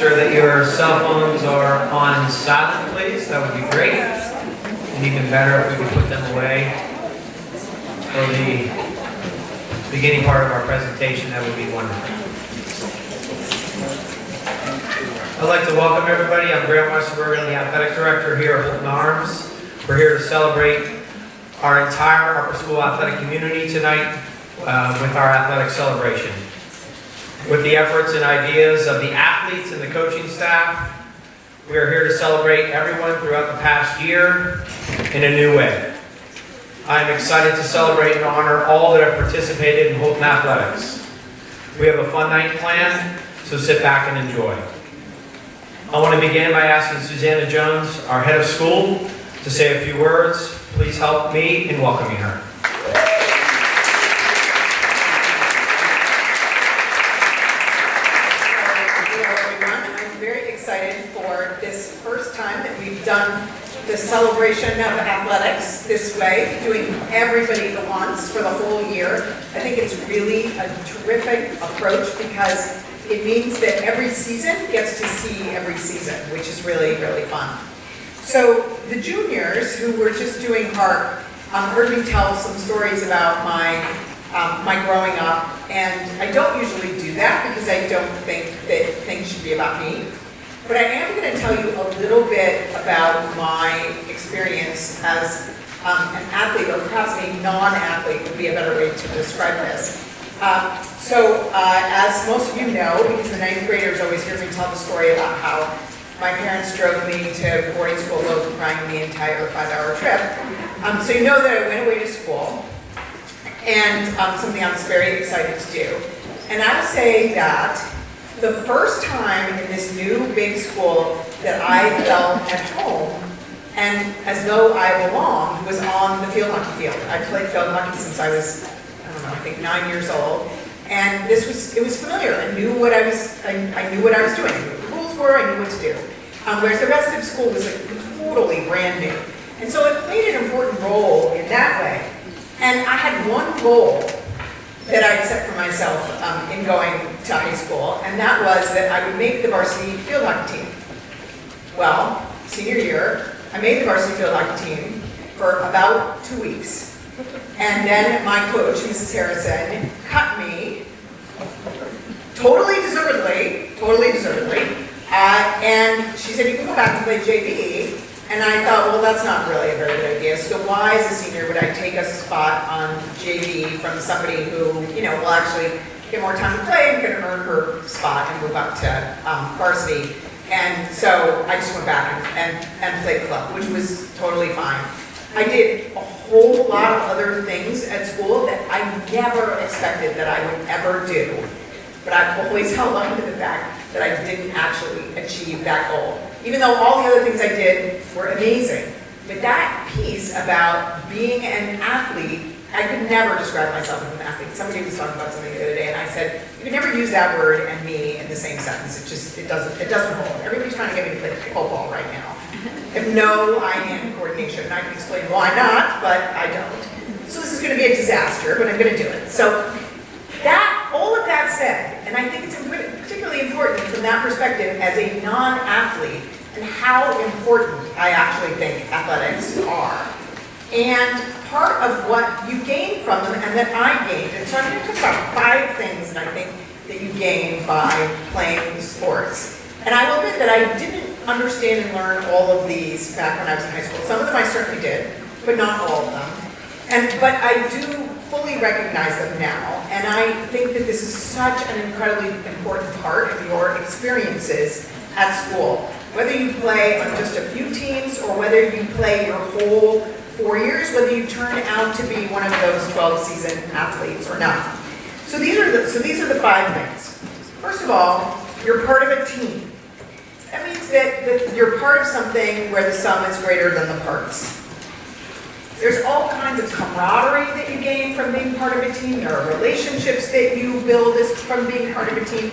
sure that your cell phones are on silent, please. That would be great. And even better if we could put them away for the beginning part of our presentation. That would be wonderful. I'd like to welcome everybody. I'm Maureen Cyborg. I'm the athletic director here at Holton-Arms. We're here to celebrate our entire upper school athletic community tonight with our athletic celebration. With the efforts and ideas of the athletes and the coaching staff, we are here to celebrate everyone throughout the past year in a new way. I am excited to celebrate and honor all that have participated in Holton Athletics. We have a fun night planned, so sit back and enjoy. I want to begin by asking Susanna Jones, our head of school, to say a few words. Please help me in welcoming her. For this first time that we've done the celebration of athletics this way, doing everybody at once for the whole year. I think it's really a terrific approach because it means that every season gets to see every season, which is really, really fun. So the juniors who were just doing art heard me tell some stories about my growing up, and I don't usually do that because I don't think that things should be about me. But I am going to tell you a little bit about my experience as an athlete, or perhaps a non-athlete would be a better way to describe this. As most of you know, because the ninth graders always hear me tell the story about how my parents drove me to boarding school low crying the entire 5-hour trip. So you know that I went away to school, and something I was very excited to do. And I will say that the first time in this new big school that I felt at home and as though I belonged was on the field hockey field. I played field hockey since I was, I don't know, I think 9 years old. And it was familiar. I knew what I was doing. I knew what the rules were, I knew what to do. Whereas the rest of school was totally brand new. And so it played an important role in that way. And I had one goal that I'd set for myself in going to high school, and that was that I would make the varsity field hockey team. Well, senior year, I made the varsity field hockey team for about 2 weeks. And then my coach, Mrs. Harrison, cut me totally deservedly, and she said, you can go back and play JV. And I thought, well, that's not really a very good idea. So why, as a senior, would I take a spot on JV from somebody who, will actually get more time to play and can earn her spot and move up to varsity? And so I just went back and played club, which was totally fine. I did a whole lot of other things at school that I never expected that I would ever do. But I've always held on to the fact that I didn't actually achieve that goal. Even though all the other things I did were amazing. But that piece about being an athlete, I could never describe myself as an athlete. Somebody was talking about something the other day, and I said, you can never use that word and me in the same sentence. It doesn't hold. Everybody's trying to get me to play football right now. I have no eye-hand coordination. And I can explain why not, but I don't. So this is going to be a disaster, but I'm going to do it. So all of that said, and I think it's particularly important from that perspective as a non-athlete and how important I actually think athletics are. And part of what you gain from them and that I gained, and so I'm going to talk about 5 things that I think that you gain by playing sports. And I will admit that I didn't understand and learn all of these back when I was in high school. Some of them I certainly did, but not all of them. But I do fully recognize them now, and I think that this is such an incredibly important part of your experiences at school. Whether you play on just a few teams or whether you play your whole 4 years, whether you turn out to be one of those 12-season athletes or not. So these are the 5 things. First of all, you're part of a team. That means that you're part of something where the sum is greater than the parts. There's all kinds of camaraderie that you gain from being part of a team. There are relationships that you build from being part of a team.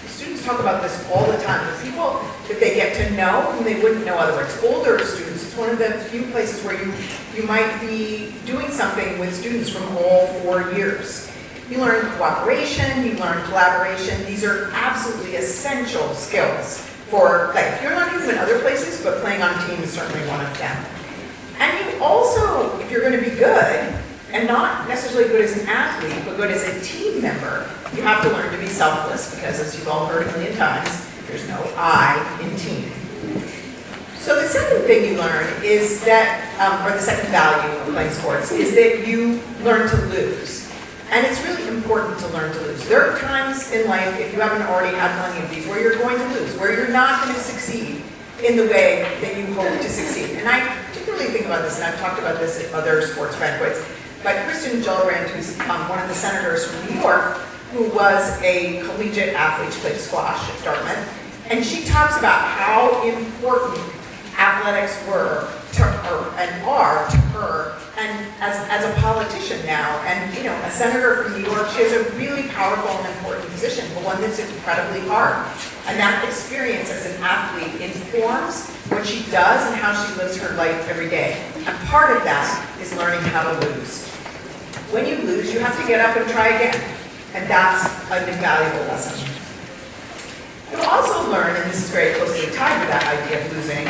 Students talk about this all the time. The people that they get to know whom they wouldn't know otherwise. Older students, it's one of the few places where you might be doing something with students from all 4 years. You learn cooperation, you learn collaboration. These are absolutely essential skills for life. You're learning them in other places, but playing on a team is certainly one of them. And you also, if you're going to be good, and not necessarily good as an athlete, but good as a team member, you have to learn to be selfless, because as you've all heard a million times, there's no I in team. So the second thing you learn is that, or the second value of playing sports, is that you learn to lose. And it's really important to learn to lose. There are times in life, if you haven't already had plenty of these, where you're going to lose, where you're not going to succeed in the way that you hope to succeed. And I particularly think about this, and I've talked about this at other sports banquets, by Kristen Gillibrand, who's one of the senators from New York, who was a collegiate athlete. She played squash at Dartmouth. And she talks about how important athletics were to her, and are to her, and as a politician now. And you know, a senator from New York, she has a really powerful and important position, but one that's incredibly hard. And that experience as an athlete informs what she does and how she lives her life every day. And part of that is learning how to lose. When you lose, you have to get up and try again. And that's an invaluable lesson. You'll also learn, and this is very closely tied to that idea of losing,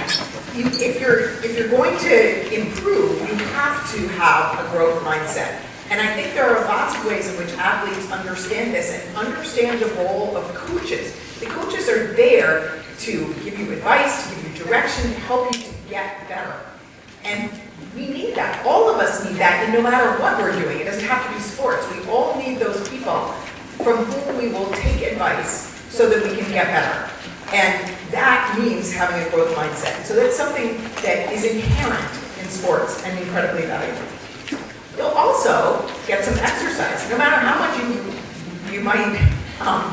if you're going to improve, you have to have a growth mindset. And I think there are lots of ways in which athletes understand this and understand the role of coaches. The coaches are there to give you advice, to give you direction, to help you to get better. And we need that. All of us need that, and no matter what we're doing. It doesn't have to be sports. We all need those people from whom we will take advice so that we can get better. And that means having a growth mindset. So that's something that is inherent in sports and incredibly valuable. You'll also get some exercise. No matter how much you might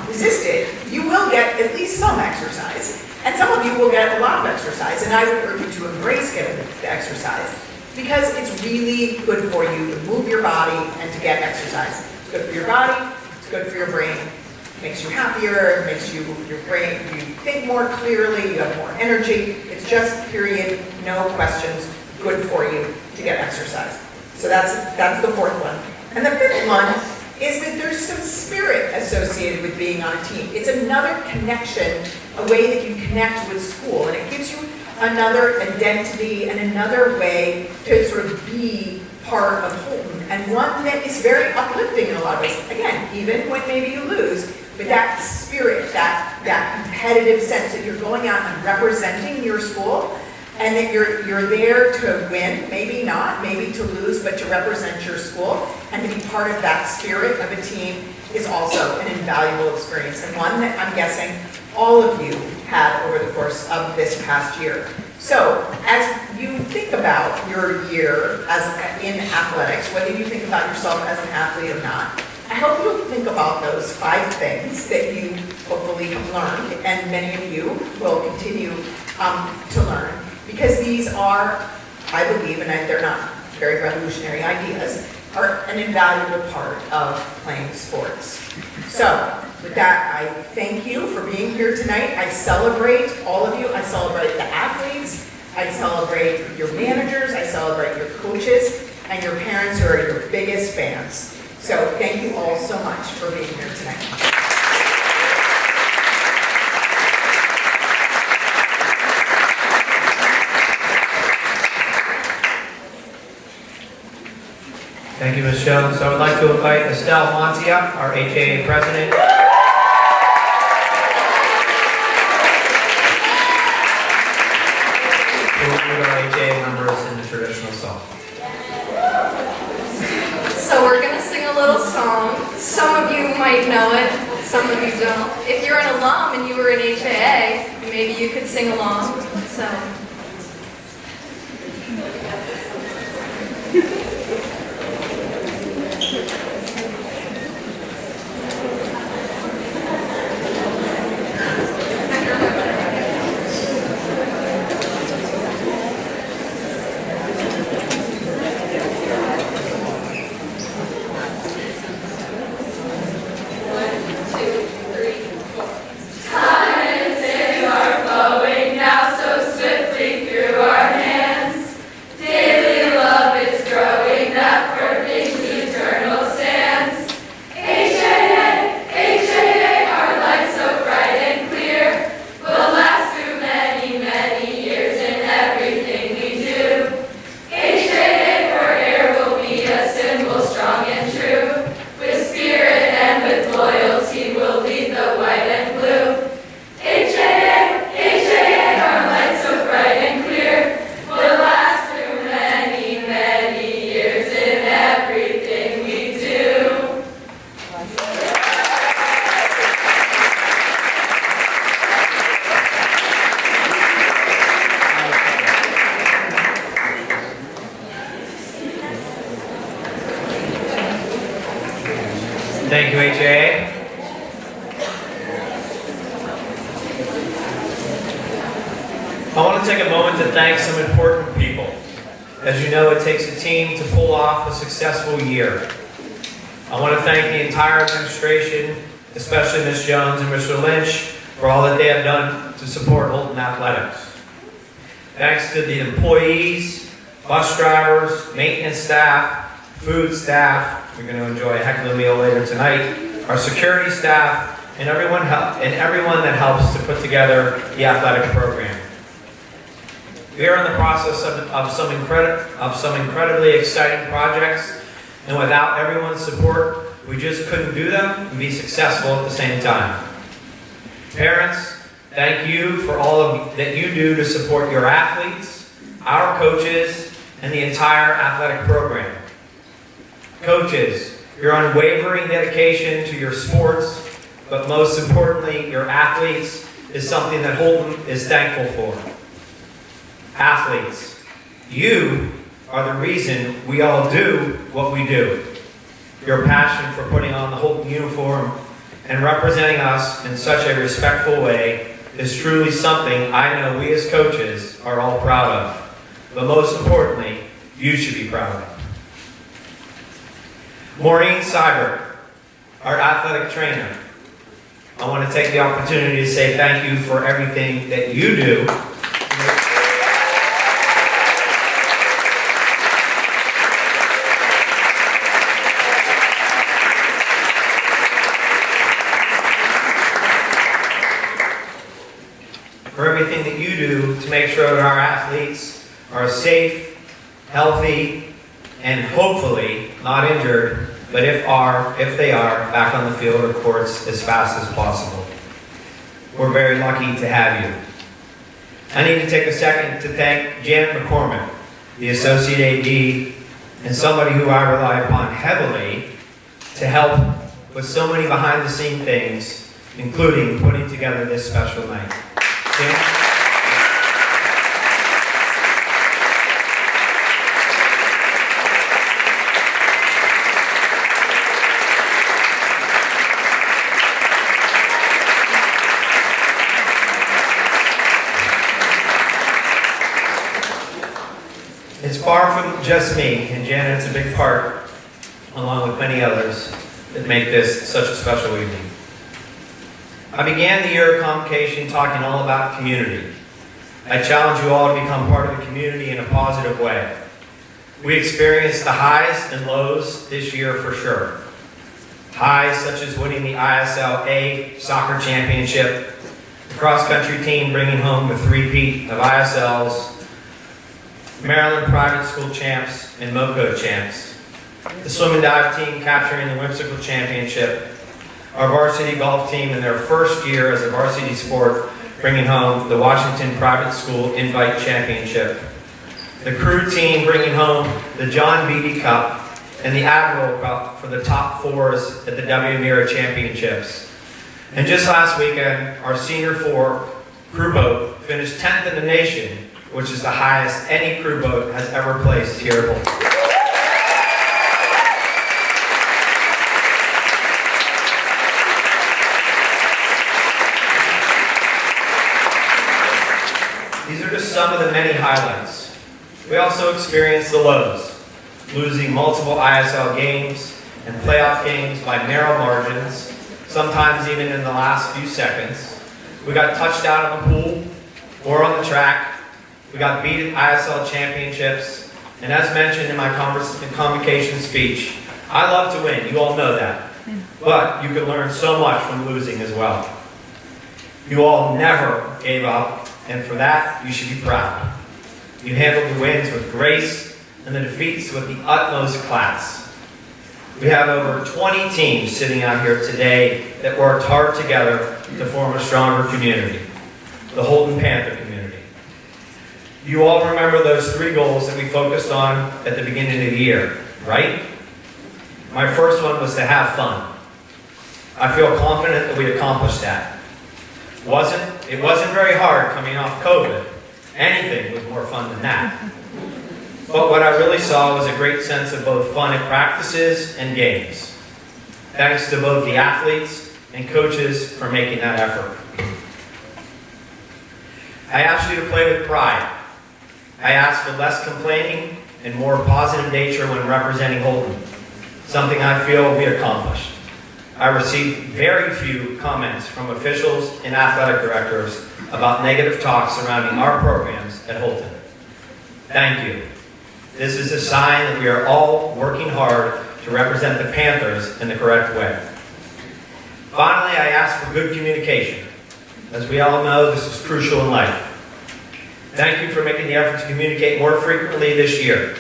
resist it, you will get at least some exercise. And some of you will get a lot of exercise, and I would urge you to embrace getting the exercise, because it's really good for you to move your body and to get exercise. It's good for your body, it's good for your brain. It makes you happier, it makes your brain, you think more clearly, you have more energy. It's just, period, no questions, good for you to get exercise. So that's the fourth one. And the fifth one is that there's some spirit associated with being on a team. It's another connection, a way that you connect with school, and it gives you another identity and another way to sort of be part of Holton, and one that is very uplifting in a lot of ways. Again, even when maybe you lose, but that spirit, that competitive sense that you're going out and representing your school, and that you're there to win, maybe not, maybe to lose, but to represent your school, and to be part of that spirit of a team is also an invaluable experience, and one that I'm guessing all of you had over the course of this past year. So, as you think about your year in athletics, whether you think about yourself as an athlete or not, I hope you'll think about those 5 things that you hopefully have learned, and many of you will continue to learn. Because these are, I believe, and they're not very revolutionary ideas, are an invaluable part of playing sports. So, with that, I thank you for being here tonight. I celebrate all of you. I celebrate the athletes. I celebrate your managers. I celebrate your coaches and your parents who are your biggest fans. So, thank you all so much for being here tonight. Thank you, Ms. Jones. So I would like to invite Estelle Montia, our HAA president. To lead our HAA members in the traditional song. So we're going to sing a little song. Some of you might know it, some of you don't. If you're an alum and you were in HAA, maybe you could sing along. So. Flowing now so swiftly through our hands. Daily love is growing. Thank you, HAA. I want to take a moment to thank some important people. As you know, it takes a team to pull off a successful year. I want to thank the entire administration, especially Ms. Jones and Mr. Lynch, for all that they have done to support Holton Athletics. Thanks to the employees, bus drivers, maintenance staff, food staff, you're going to enjoy a heck of a meal later tonight, our security staff, and everyone that helps to put together the athletic program. We are in the process of some incredibly exciting projects, and without everyone's support, we just couldn't do them and be successful at the same time. Parents, thank you for all that you do to support your athletes, our coaches, and the entire athletic program. Coaches, your unwavering dedication to your sports, but most importantly, your athletes, is something that Holton is thankful for. Athletes, you are the reason we all do what we do. Your passion for putting on the Holton uniform and representing us in such a respectful way is truly something I know we as coaches are all proud of. But most importantly, you should be proud of. Maureen Cyborg, our athletic trainer. I want to take the opportunity to say thank you for everything that you do to make sure that our athletes are safe, healthy, and hopefully not injured, but if they are, back on the field or courts as fast as possible. We're very lucky to have you. I need to take a second to thank Janet McCormick, the Associate AD, and somebody who I rely upon heavily to help with so many behind-the-scenes things, including putting together this special night. Janet? It's far from just me, and Janet's a big part, along with many others, that make this such a special evening. I began the year of convocation talking all about community. I challenge you all to become part of the community in a positive way. We experienced the highs and lows this year for sure. Highs such as winning the ISL A soccer championship, the cross-country team bringing home the three-peat of ISLs, Maryland private school champs and MoCo champs, the swim and dive team capturing the whimsical championship, our varsity golf team in their first year as a varsity sport bringing home the Washington Private School Invite Championship, the crew team bringing home the John Beatty Cup and the Admiral Cup for the top fours at the W Mira Championships. And just last weekend, our senior four crew boat finished 10th in the nation, which is the highest any crew boat has ever placed here at Holton. These are just some of the many highlights. We also experienced the lows, losing multiple ISL games and playoff games by narrow margins, sometimes even in the last few seconds. We got touched out of the pool or on the track. We got beat at ISL championships, and as mentioned in my convocation speech, I love to win, you all know that, but you can learn so much from losing as well. You all never gave up, and for that, you should be proud. You handled the wins with grace, and the defeats with the utmost class. We have over 20 teams sitting out here today that worked hard together to form a stronger community, the Holton Panther community. You all remember those 3 goals that we focused on at the beginning of the year, right? My first one was to have fun. I feel confident that we accomplished that. It wasn't very hard coming off COVID. Anything was more fun than that. But what I really saw was a great sense of both fun at practices and games. Thanks to both the athletes and coaches for making that effort. I asked you to play with pride. I asked for less complaining and more positive nature when representing Holton, something I feel we accomplished. I received very few comments from officials and athletic directors about negative talk surrounding our programs at Holton. Thank you. This is a sign that we are all working hard to represent the Panthers in the correct way. Finally, I ask for good communication. As we all know, this is crucial in life. Thank you for making the effort to communicate more frequently this year.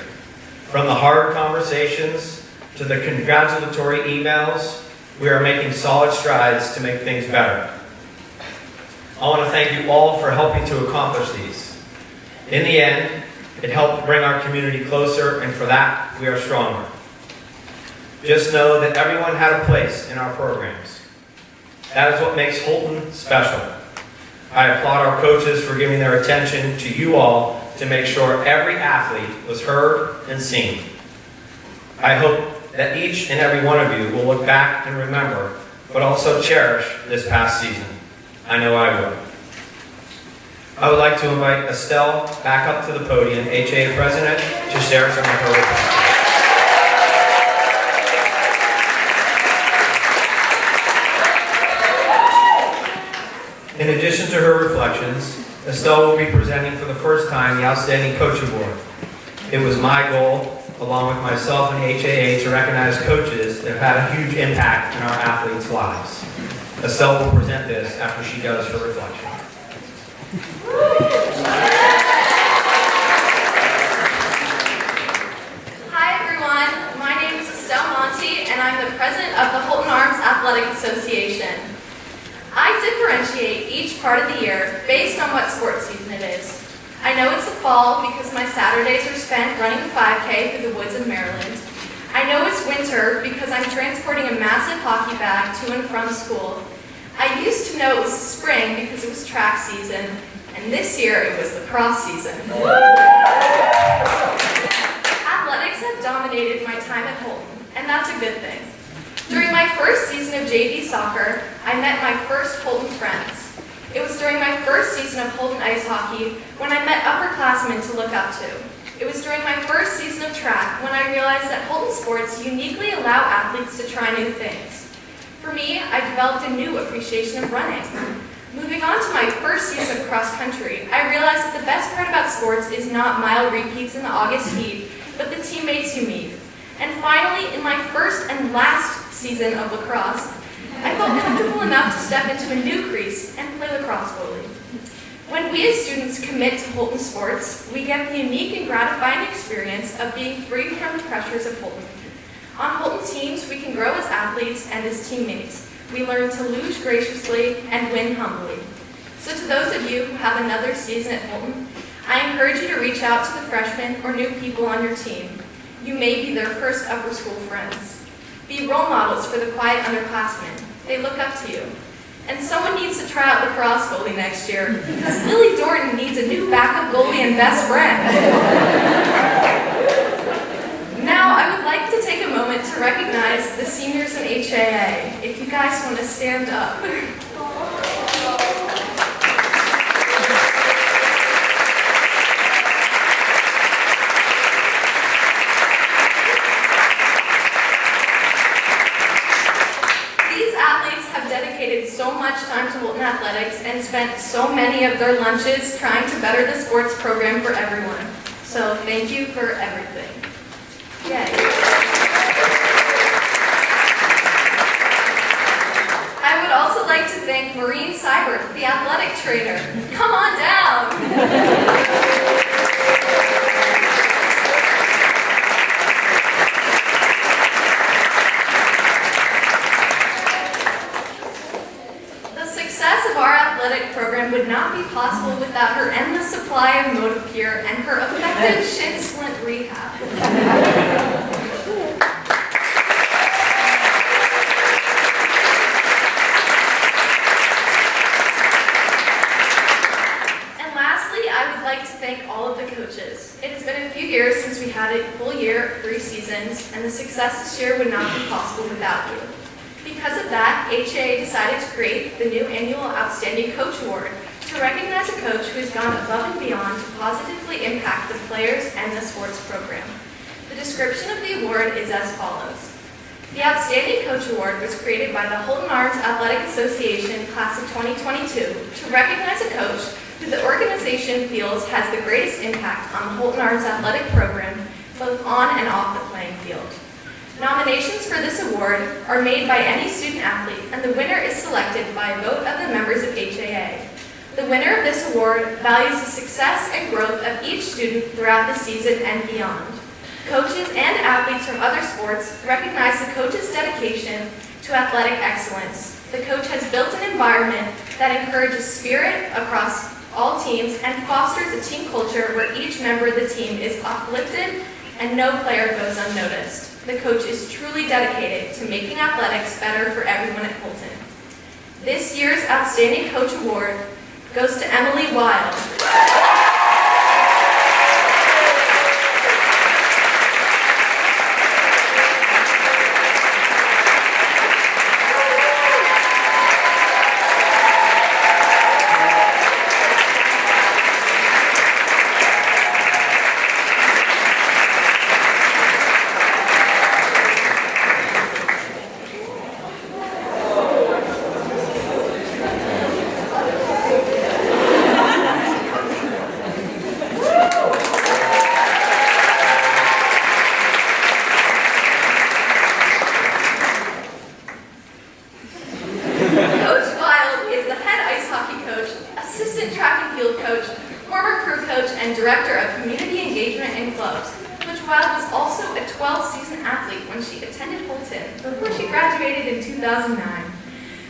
From the hard conversations to the congratulatory emails, we are making solid strides to make things better. I want to thank you all for helping to accomplish these. In the end, it helped bring our community closer, and for that, we are stronger. Just know that everyone had a place in our programs. That is what makes Holton special. I applaud our coaches for giving their attention to you all to make sure every athlete was heard and seen. I hope that each and every one of you will look back and remember, but also cherish this past season. I know I will. I would like to invite Estelle back up to the podium, HAA President, to share some of her reflections. In addition to her reflections, Estelle will be presenting for the first time the Outstanding Coach Award. It was my goal, along with myself and HAA, to recognize coaches that have had a huge impact in our athletes' lives. Estelle will present this after she does her reflection. Hi everyone, my name is Estelle Monty and I'm the president of the Holton-Arms Athletic Association. I differentiate each part of the year based on what sports season it is. I know it's the fall because my Saturdays are spent running a 5K through the woods of Maryland. I know it's winter because I'm transporting a massive hockey bag to and from school. I used to know it was spring because it was track season, and this year it was lacrosse season. Athletics have dominated my time at Holton, and that's a good thing. During my first season of JV soccer, I met my first Holton friends. It was during my first season of Holton ice hockey when I met upperclassmen to look up to. It was during my first season of track when I realized that Holton sports uniquely allow athletes to try new things. For me, I developed a new appreciation of running. Moving on to my first season of cross country, I realized that the best part about sports is not mile repeats in the August heat, but the teammates you meet. And finally, in my first and last season of lacrosse, I felt comfortable enough to step into a new crease and play lacrosse goalie. When we as students commit to Holton sports, we get the unique and gratifying experience of being free from the pressures of Holton. On Holton teams, we can grow as athletes and as teammates. We learn to lose graciously and win humbly. So to those of you who have another season at Holton, I encourage you to reach out to the freshmen or new people on your team. You may be their first upper school friends. Be role models for the quiet underclassmen. They look up to you. And someone needs to try out lacrosse goalie next year because Lily Dorton needs a new backup goalie and best friend. Now, I would like to take a moment to recognize the seniors in HAA. If you guys want to stand up. So much time to Holton Athletics and spent so many of their lunches trying to better the sports program for everyone. So thank you for everything. Yay. I would also like to thank Maureen Cyborg, the athletic trainer. Come on down. Program would not be possible without her endless supply of Motivcure and her effective shin splint rehab. And lastly, I would like to thank all of the coaches. It has been a few years since we had a full year, 3 seasons, and the success this year would not be possible without you. Because of that, HAA decided to create the new annual Outstanding Coach Award to recognize a coach who has gone above and beyond to positively impact the players and the sports program. The description of the award is as follows. The Outstanding Coach Award was created by the Holton-Arms Athletic Association Class of 2022 to recognize a coach who the organization feels has the greatest impact on the Holton-Arms athletic program, both on and off the playing field. Nominations for this award are made by any student athlete, and the winner is selected by a vote of the members of HAA. The winner of this award values the success and growth of each student throughout the season and beyond. Coaches and athletes from other sports recognize the coach's dedication to athletic excellence. The coach has built an environment that encourages spirit across all teams and fosters a team culture where each member of the team is uplifted and no player goes unnoticed. The coach is truly dedicated to making athletics better for everyone at Holton. This year's Outstanding Coach Award goes to Emily Wilde.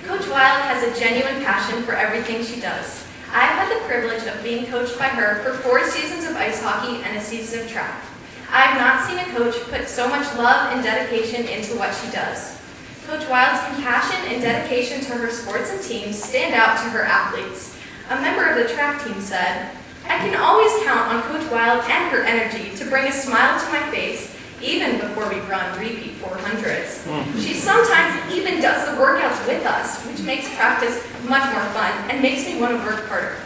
Coach Wilde has a genuine passion for everything she does. I have had the privilege of being coached by her for 4 seasons of ice hockey and a season of track. I have not seen a coach put so much love and dedication into what she does. Coach Wilde's compassion and dedication to her sports and teams stand out to her athletes. A member of the track team said, "I can always count on Coach Wilde and her energy to bring a smile to my face even before we run repeat 400s. She sometimes even does the workouts with us, which makes practice much more fun and makes me want to work harder."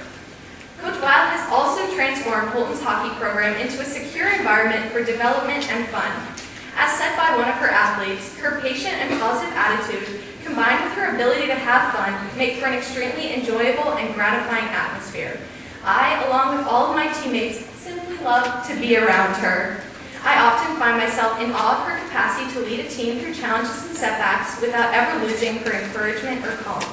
Coach Wilde has also transformed Holton's hockey program into a secure environment for development and fun. As said by one of her athletes, her patient and positive attitude, combined with her ability to have fun, make for an extremely enjoyable and gratifying atmosphere. I, along with all of my teammates, simply love to be around her. I often find myself in awe of her capacity to lead a team through challenges and setbacks without ever losing her encouragement or calm.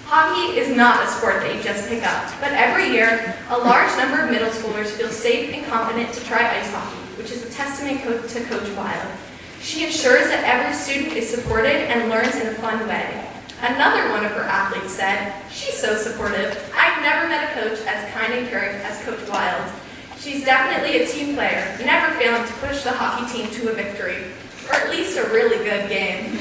Hockey is not a sport that you just pick up, but every year, a large number of middle schoolers feel safe and confident to try ice hockey, which is a testament to Coach Wilde. She ensures that every student is supported and learns in a fun way. Another one of her athletes said, "She's so supportive. I've never met a coach as kind and caring as Coach Wilde. She's definitely a team player, never failing to push the hockey team to a victory, or at least a really good game."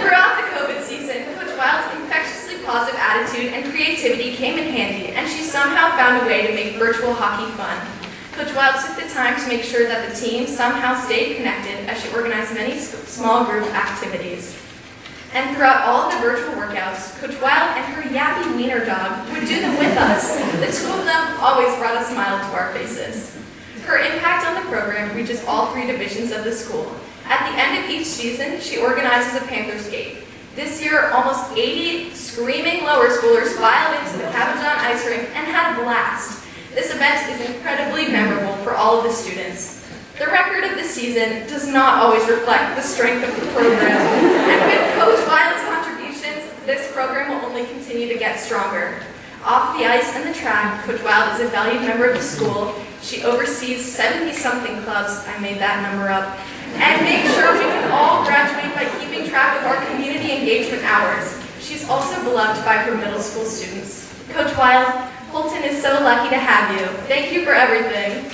Throughout the COVID season, Coach Wilde's infectiously positive attitude and creativity came in handy, and she somehow found a way to make virtual hockey fun. Coach Wilde took the time to make sure that the team somehow stayed connected as she organized many small group activities. And throughout all of the virtual workouts, Coach Wilde and her yappy wiener dog would do them with us. The two of them always brought a smile to our faces. Her impact on the program reaches all 3 divisions of the school. At the end of each season, she organizes a Panther skate. This year, almost 80 screaming lower schoolers filed into the Cabazon ice rink and had a blast. This event is incredibly memorable for all of the students. The record of the season does not always reflect the strength of the program, and with Coach Wilde's contributions, this program will only continue to get stronger. Off the ice and the track, Coach Wilde is a valued member of the school. She oversees 70-something clubs, I made that number up, and makes sure we can all graduate by keeping track of our community engagement hours. She's also beloved by her middle school students. Coach Wilde, Holton is so lucky to have you. Thank you for everything.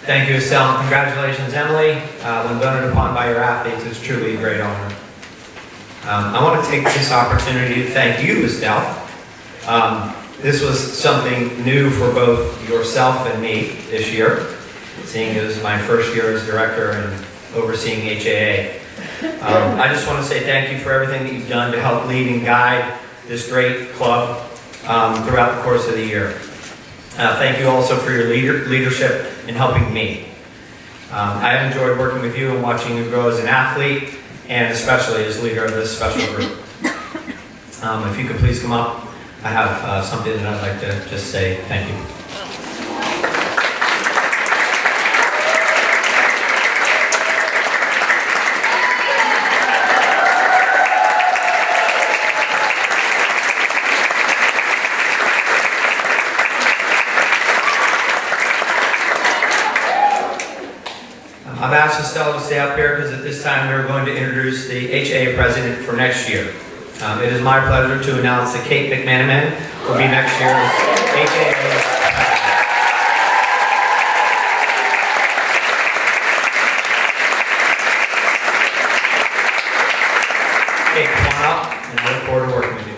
Thank you, Estelle, and congratulations, Emily. When voted upon by your athletes, it's truly a great honor. I want to take this opportunity to thank you, Estelle. This was something new for both yourself and me this year, seeing it was my first year as director and overseeing HAA. I just want to say thank you for everything that you've done to help lead and guide this great club throughout the course of the year. Thank you also for your leadership in helping me. I have enjoyed working with you and watching you grow as an athlete, and especially as leader of this special group. If you could please come up, I have something that I'd like to just say thank you. I've asked Estelle to stay up here because at this time we're going to introduce the HAA president for next year. It is my pleasure to announce that Kate McManaman will be next year's HAA president. Kate, come on up, and I look forward to working with you.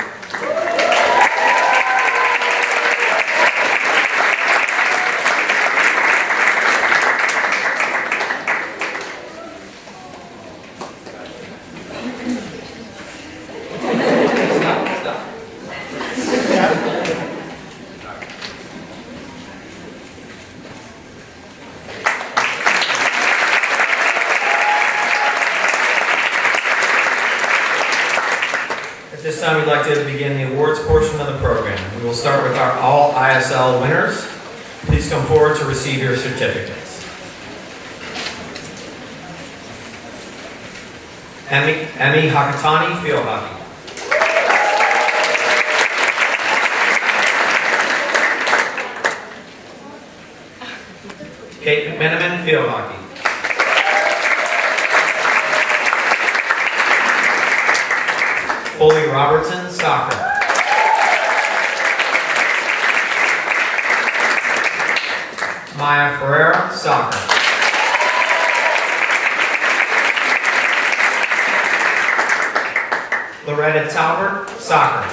At this time, we'd like to begin the awards portion of the program. We will start with our all ISL winners. Please come forward to receive your certificates. Emmy Hakatani, field hockey. Kate McManaman, field hockey. Foley Robertson, soccer. Maya Ferreira, soccer. Loretta Talbert, soccer.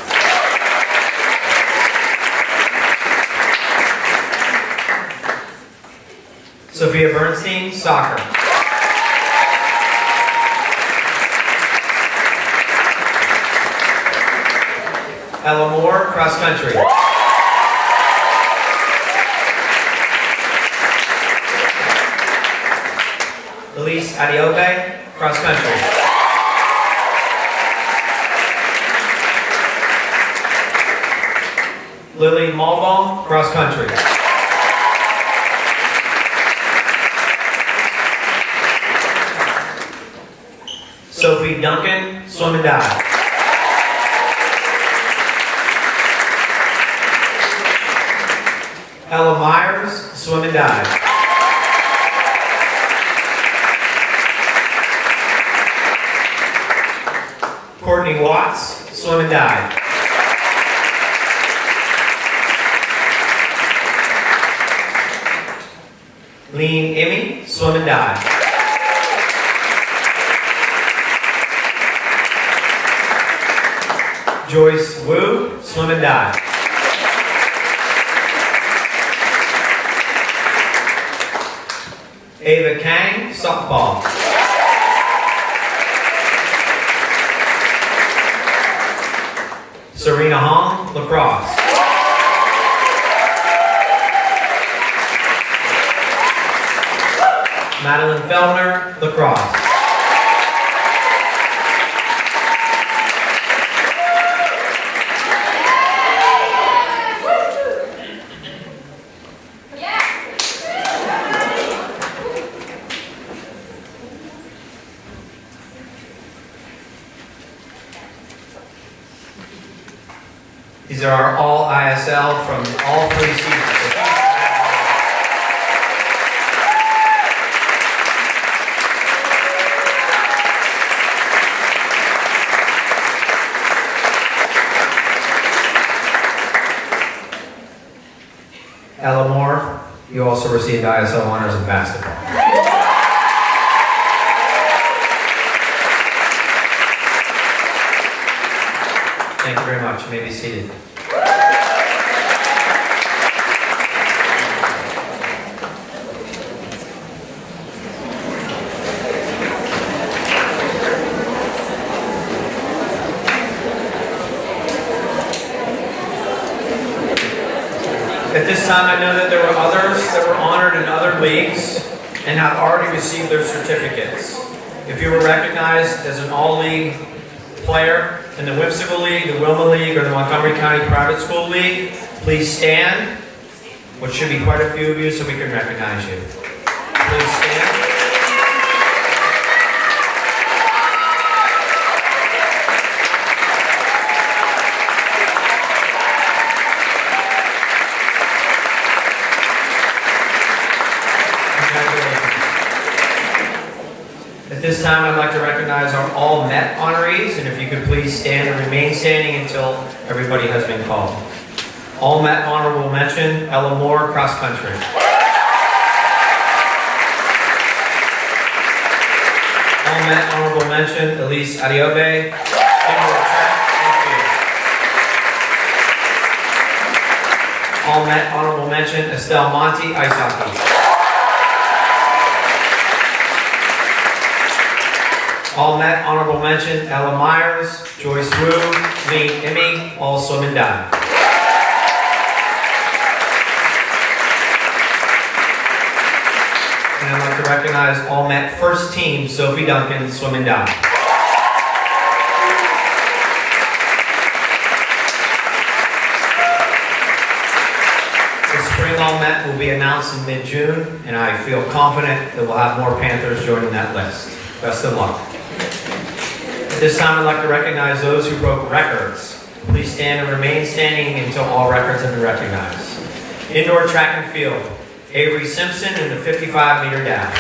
Sophia Bernstein, soccer. Ella Moore, cross country. Elise Adiobe, cross country. Lily Malbaum, cross country. Sophie Duncan, swim and dive. Ella Myers, swim and dive. Courtney Watts, swim and dive. Lean Emmy, swim and dive. Joyce Wu, swim and dive. Ava Kang, softball. Serena Hong, lacrosse. Madeline Feldner, lacrosse. These are our all ISL from all 3 seasons. Ella Moore, You also received ISO honors in basketball. Thank you very much. You may be seated. At this time, I know that there were others that were honored in other leagues and have already received their certificates. If you were recognized as an all-league player in the Whimsical League, the Wilma League, or the Montgomery County Private School League, please stand, which should be quite a few of you, so we can recognize you. Please stand. At this time, I'd like to recognize our all Met honorees, and if you could please stand and remain standing until everybody has been called. All Met honorable mention, Ella Moore, cross country. All Met honorable mention, Elise Adiobe, indoor track and field. All Met honorable mention, Estelle Monti, ice hockey. All Met honorable mention, Ella Myers, Joyce Wu, Lee Emmy, all swim and dive. And I'd like to recognize all Met first team, Sophie Duncan, swim and dive. The spring all Met will be announced in mid-June, and I feel confident that we'll have more Panthers joining that list. Best of luck. At this time, I'd like to recognize those who broke records. Please stand and remain standing until all records have been recognized. Indoor track and field, Avery Simpson in the 55-meter dash.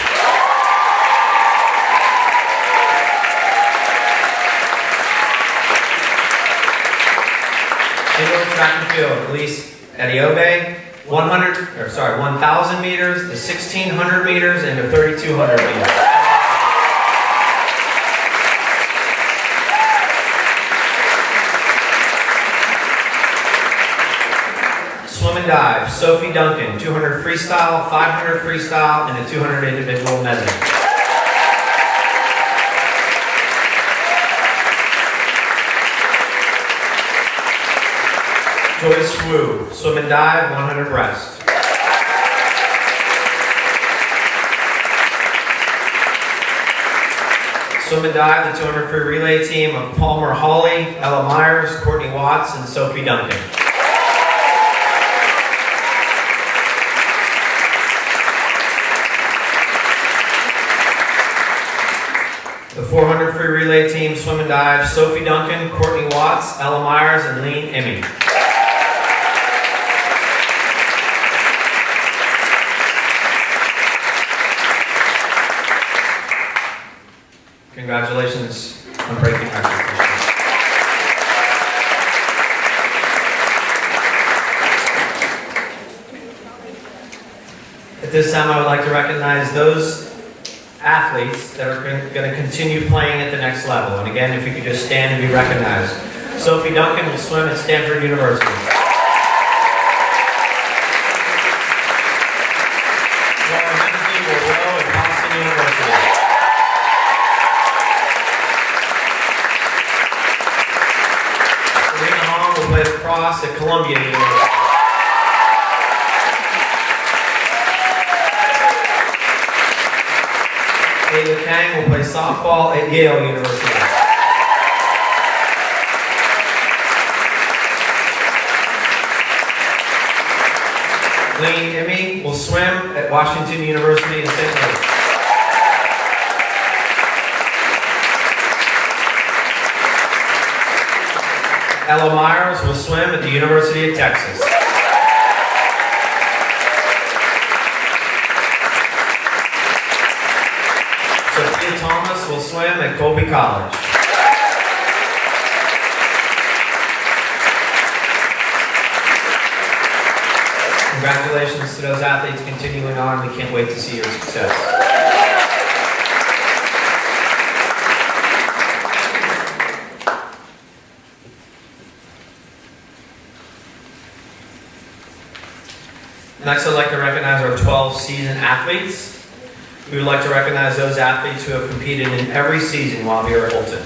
Indoor track and field, Elise Adiobe, 1,000 meters, the 1,600 meters, and the 3,200 meters. Swim and dive, Sophie Duncan, 200 freestyle, 500 freestyle, and a 200 individual medley. Joyce Wu, swim and dive, 100 breast. Swim and dive, the 200 free relay team of Palmer Hawley, Ella Myers, Courtney Watts, and Sophie Duncan. The 400 free relay team, swim and dive, Sophie Duncan, Courtney Watts, Ella Myers, and Lean Emmy. Congratulations on breaking records. At this time, I would like to recognize those athletes that are going to continue playing at the next level. And again, if you could just stand and be recognized. Sophie Duncan will swim at Stanford University. Laura Menzie will row at Boston University. Serena Hong will play lacrosse at Columbia University. Ava Kang will play softball at Yale University. Lean Emmy will swim at Washington University in St. Louis. Ella Myers will swim at the University of Texas. Sophia Thomas will swim at Colby College. Congratulations to those athletes continuing on. We can't wait to see your success. Next, I'd like to recognize our 12 season athletes. We would like to recognize those athletes who have competed in every season while here at Holton.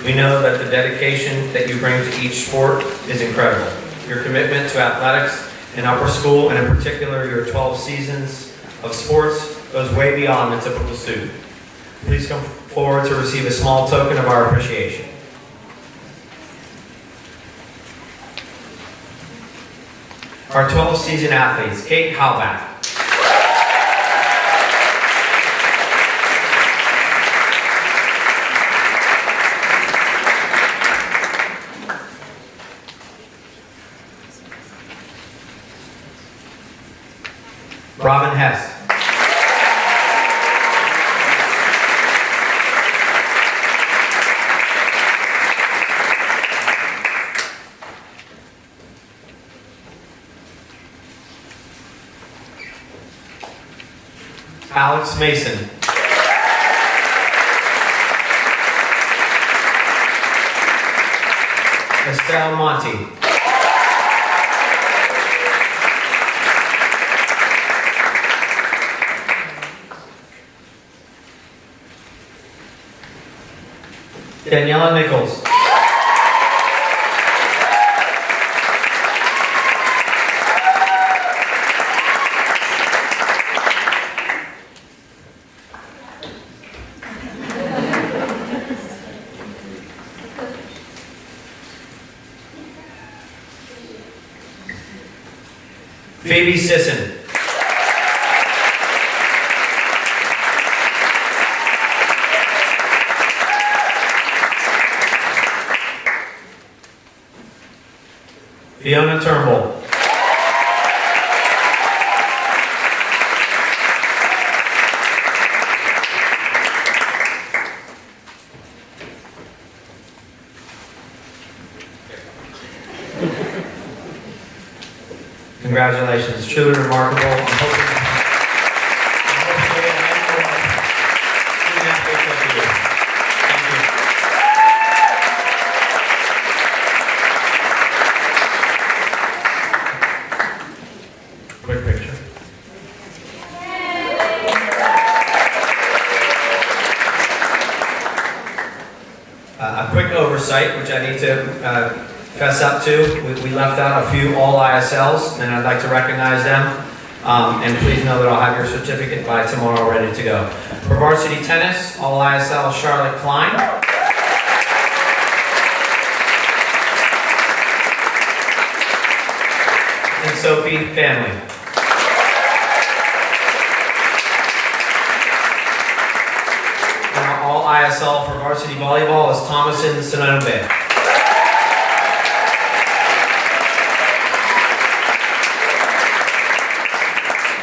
We know that the dedication that you bring to each sport is incredible. Your commitment to athletics in upper school, and in particular your 12 seasons of sports, goes way beyond the typical student. Please come forward to receive a small token of our appreciation. Our 12 season athletes, Kate Halbach, Robin Hess, Alex Mason, Estelle Monti, Daniela Nichols, Phoebe Sisson, Fiona Turnbull, congratulations, truly remarkable. I'm hoping we have many more student athletes like you. Thank you. Quick picture. A quick oversight, which I need to fess up to. We left out a few all ISLs, and I'd like to recognize them. And please know that I'll have your certificate by tomorrow ready to go. For varsity tennis, all ISL Charlotte Klein. And Sophie Family. And our all ISL for varsity volleyball is Thomason Sonoma Bay.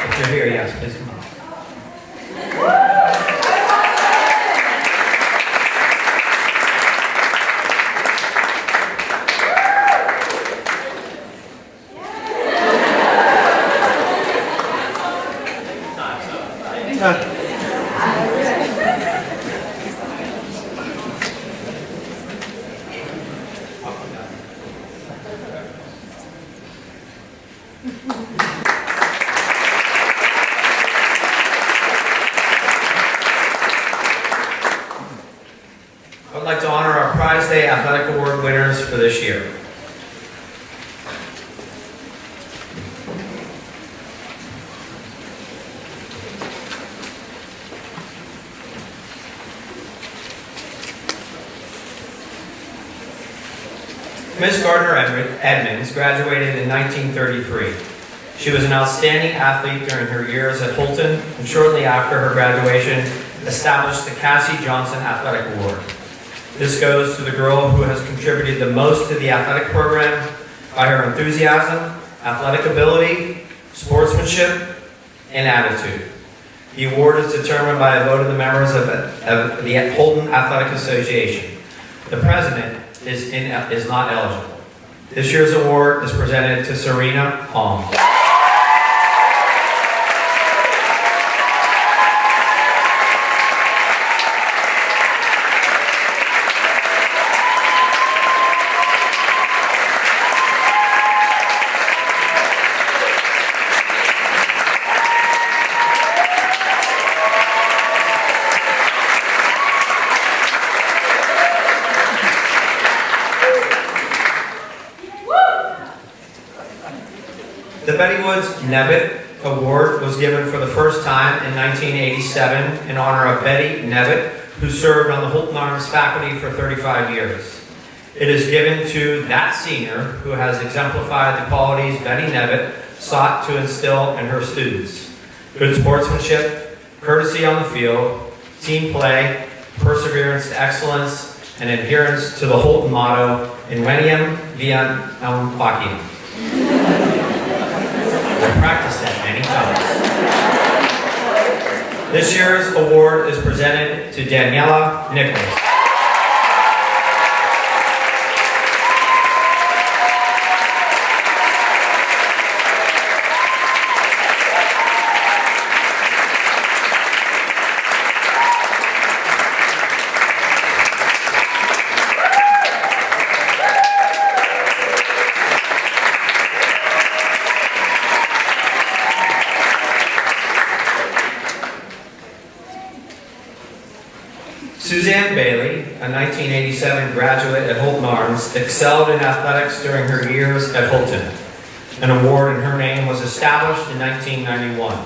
If you're here, yes, please come on. I would like to honor our Prize Day Athletic Award winners for this year. Miss Gardner Edmonds graduated in 1933. She was an outstanding athlete during her years at Holton, and shortly after her graduation, established the Cassie Johnson Athletic Award. This goes to the girl who has contributed the most to the athletic program by her enthusiasm, athletic ability, sportsmanship, and attitude. The award is determined by a vote of the members of the Holton Athletic Association. The president is not eligible. This year's award is presented to Serena Hong. The Betty Woods Nevitt Award was given for the first time in 1987 in honor of Betty Nevitt, who served on the Holton-Arms faculty for 35 years. It is given to that senior who has exemplified the qualities Betty Nevitt sought to instill in her students: good sportsmanship, courtesy on the field, team play, perseverance to excellence, and adherence to the Holton motto, Inveniam via Faciem. I've practiced that many times. This year's award is presented to Daniela Nichols. Suzanne Bailey, a 1987 graduate at Holton-Arms, excelled in athletics during her years at Holton. An award in her name was established in 1991.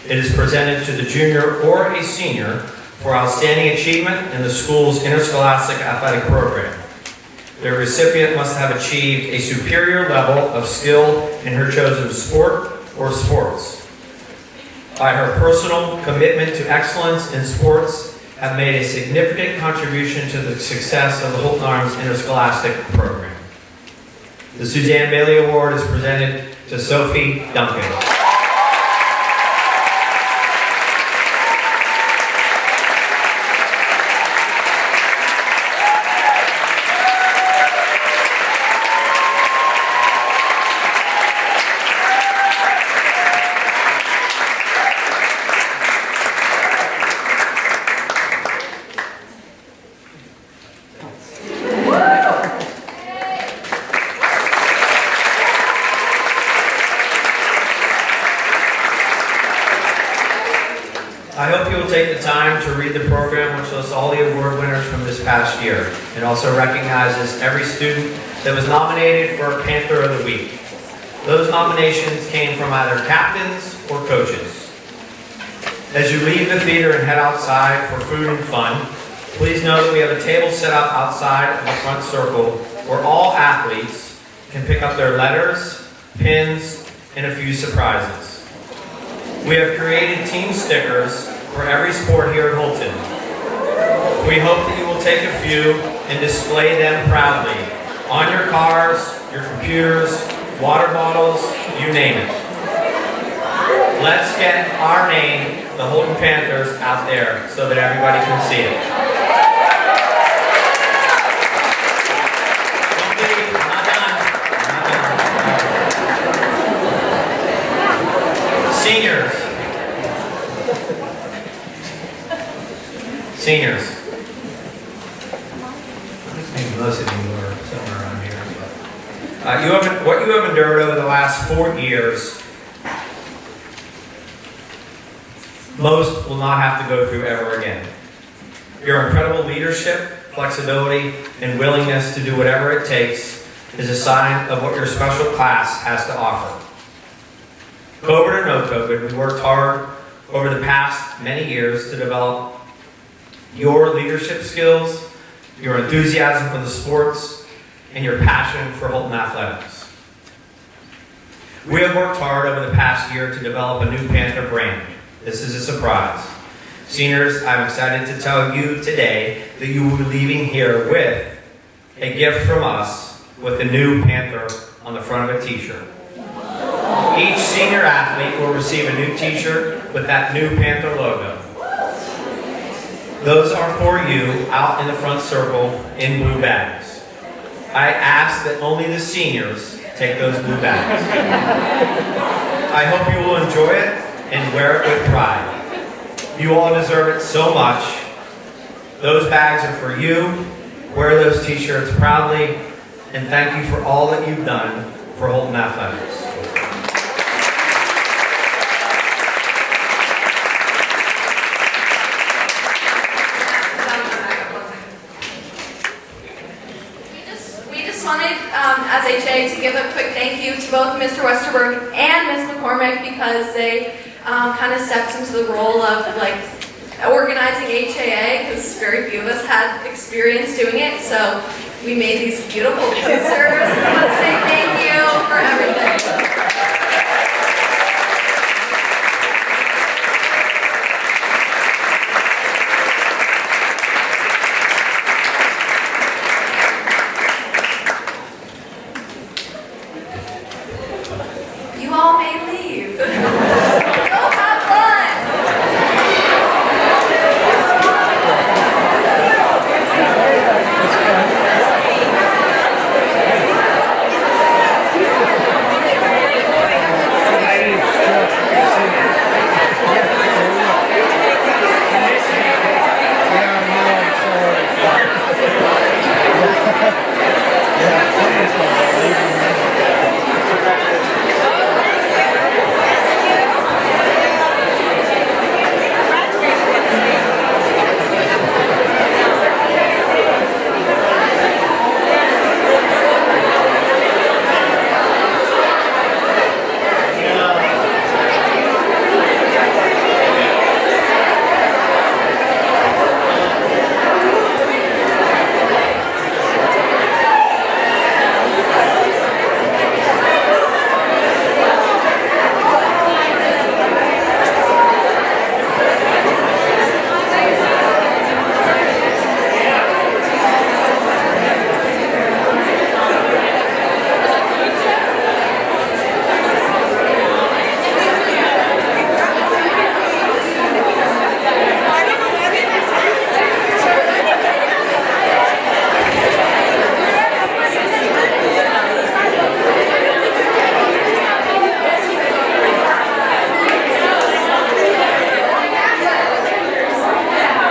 It is presented to the junior or a senior for outstanding achievement in the school's interscholastic athletic program. The recipient must have achieved a superior level of skill in her chosen sport or sports. By her personal commitment to excellence in sports, have made a significant contribution to the success of the Holton-Arms interscholastic program. The Suzanne Bailey Award is presented to Sophie Duncan. I hope you will take the time to read the program, which lists all the award winners from this past year. It also recognizes every student that was nominated for Panther of the Week. Those nominations came from either captains or coaches. As you leave the theater and head outside for food and fun, please know that we have a table set up outside of the front circle where all athletes can pick up their letters, pins, and a few surprises. We have created team stickers for every sport here at Holton. We hope that you will take a few and display them proudly on your cars, your computers, water bottles, you name it. Let's get our name, the Holton Panthers, out there so that everybody can see it. Seniors. Seniors. I think maybe most of you are somewhere around here. But, what you have endured over the last 4 years, most will not have to go through ever again. Your incredible leadership, flexibility, and willingness to do whatever it takes is a sign of what your special class has to offer. COVID or no COVID, we worked hard over the past many years to develop your leadership skills, your enthusiasm for the sports, and your passion for Holton athletics. We have worked hard over the past year to develop a new Panther brand. This is a surprise. Seniors, I'm excited to tell you today that you will be leaving here with a gift from us with a new Panther on the front of a t-shirt. Each senior athlete will receive a new t-shirt with that new Panther logo. Those are for you out in the front circle in blue bags. I ask that only the seniors take those blue bags. I hope you will enjoy it and wear it with pride. You all deserve it so much. Those bags are for you. Wear those t-shirts proudly, and thank you for all that you've done for Holton Athletics. We just wanted, as HA, to give a a quick thank you to both Mr. Westerberg and Ms. McCormick because they kind of stepped into the role of like organizing HAA because very few of us had experience doing it. So we made these beautiful posters. I want to say thank you for everything.